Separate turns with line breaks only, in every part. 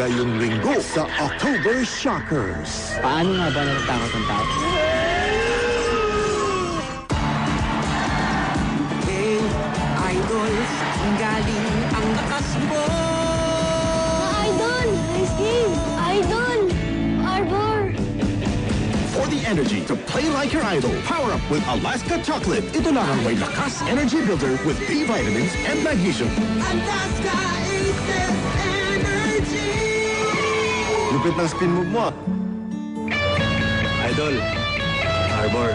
ngayong linggo sa October Shockers.
Paano nga ba natatakot ang tao?
Hey, idol, ang galing ang lakas mo.
Idol! Nice game! Idol! Arbor!
For the energy to play like your idol, power up with Alaska Chocolate. Ito lang ang may lakas energy builder with B vitamins and magnesium.
Alaska Aces Energy!
Lupit ng spin move mo.
Idol, Arbor.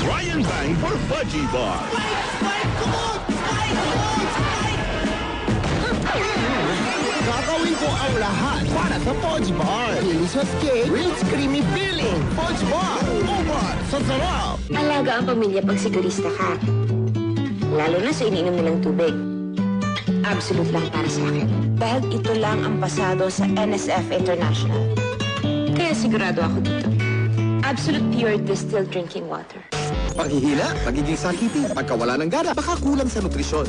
Try and bang for Fudgy Bar. Gagawin ko ang lahat para sa Fudge Bar. Delicious cake, rich creamy filling. Fudge Bar, ubat sa sarap.
Alaga ang pamilya pag sigurista ka. Lalo na sa iniinom nilang tubig. Absolute lang para sa akin. Dahil ito lang ang pasado sa NSF International. Kaya sigurado ako dito. Absolute pure distilled drinking water.
Paghihina, pagiging sakiti, pagkawala ng gana, baka kulang sa nutrisyon.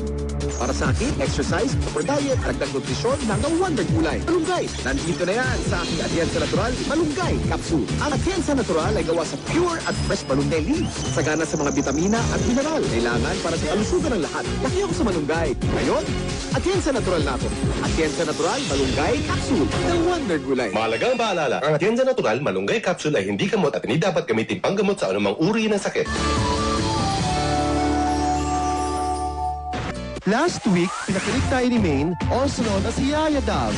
Para sa akin, exercise, proper diet, dagdag nutrisyon, hanggang wonder gulay. Malunggay, nandito na yan sa aking Atienza Natural, Malunggay Capsule. Ang Atienza Natural ay gawa sa pure at fresh malunggay leaves. Sagana sa mga bitamina at mineral, kailangan para sa kalusugan ng lahat. Laki ako sa malunggay. Ngayon, Atienza Natural na ako. Atienza Natural, Malunggay Capsule, ng wonder gulay.
Mahalagang paalala, ang Atienza Natural Malunggay Capsule ay hindi gamot at hindi dapat gamitin panggamot sa anumang uri ng sakit.
Last week, pinakilig tayo ni Maine, also known as Yaya Dove.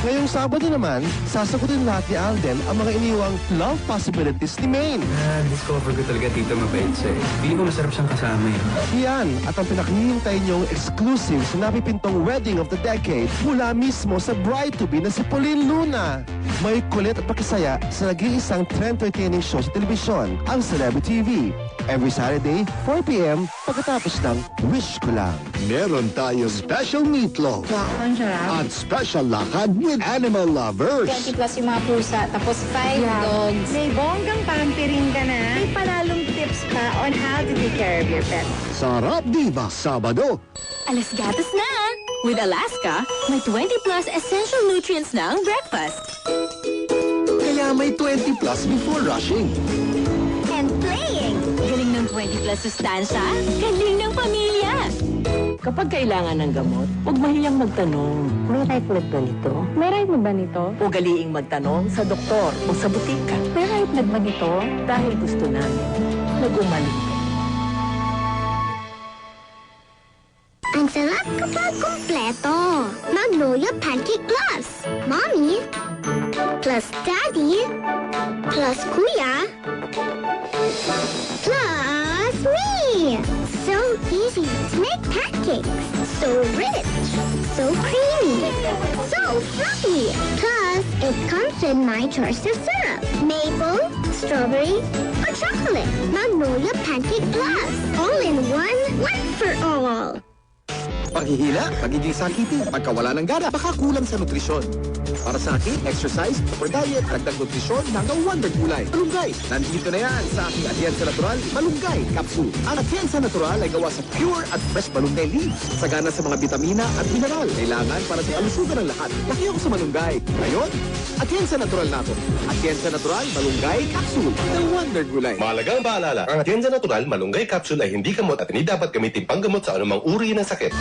Ngayong Sabado naman, sasagutin lahat ni Alden ang mga iniwang love possibilities ni Maine.
Discover ko talaga tito mabait siya eh. Feeling ko masarap siyang kasama eh.
Yan at ang pinaghihintay niyong exclusive sa napipintong wedding of the decade mula mismo sa bride-to-be na si Pauline Luna. May kulit at pakisaya sa nag-iisang trend-entertaining show sa telebisyon, ang Celebrity TV. Every Saturday, 4 p.m. pagkatapos ng Wish Ko Lang.
Meron tayo special meatloaf at special lakad with animal lovers.
20 plus yung mga pusa, tapos 5 dogs.
May bonggang pampering ka na. May panalong tips pa on how to take care of your pet.
Sarap Diva, Sabado.
Alas gatas na! With Alaska, may 20 plus essential nutrients na ang breakfast.
Kaya may 20 plus before rushing.
And playing! Galing ng 20 plus sustansya, galing ng pamilya!
Kapag kailangan ng gamot, huwag mahiyang magtanong. May right med ba nito?
May right mo ba nito?
Ugaliing magtanong sa doktor o sa butika.
May right med ba nito?
Dahil gusto namin, nag-umaling.
Ang sarap kapag kumpleto. Magnolia Pancake Plus. Mommy, plus Daddy, plus Kuya, plus me. So easy to make pancakes. So rich, so creamy, so fluffy. Plus, it comes in my choice of syrup. Maple, strawberry, or chocolate. Magnolia Pancake Plus. All in one for all.
Paghihina, pagiging sakiti, pagkawala ng gana, baka kulang sa nutrisyon. Para sa akin, exercise, proper diet, dagdag nutrisyon, hanggang wonder gulay. Malunggay, nandito na yan sa aking Atienza Natural, Malunggay Capsule. Ang Atienza Natural ay gawa sa pure at fresh malunggay leaves. Sagana sa mga bitamina at mineral, kailangan para sa kalusugan ng lahat. Laki ako sa malunggay. Ngayon, Atienza Natural na ako. Atienza Natural, Malunggay Capsule, ng wonder gulay.
Mahalagang paalala, ang Atienza Natural Malunggay Capsule ay hindi gamot at hindi dapat gamitin panggamot sa anumang uri ng sakit.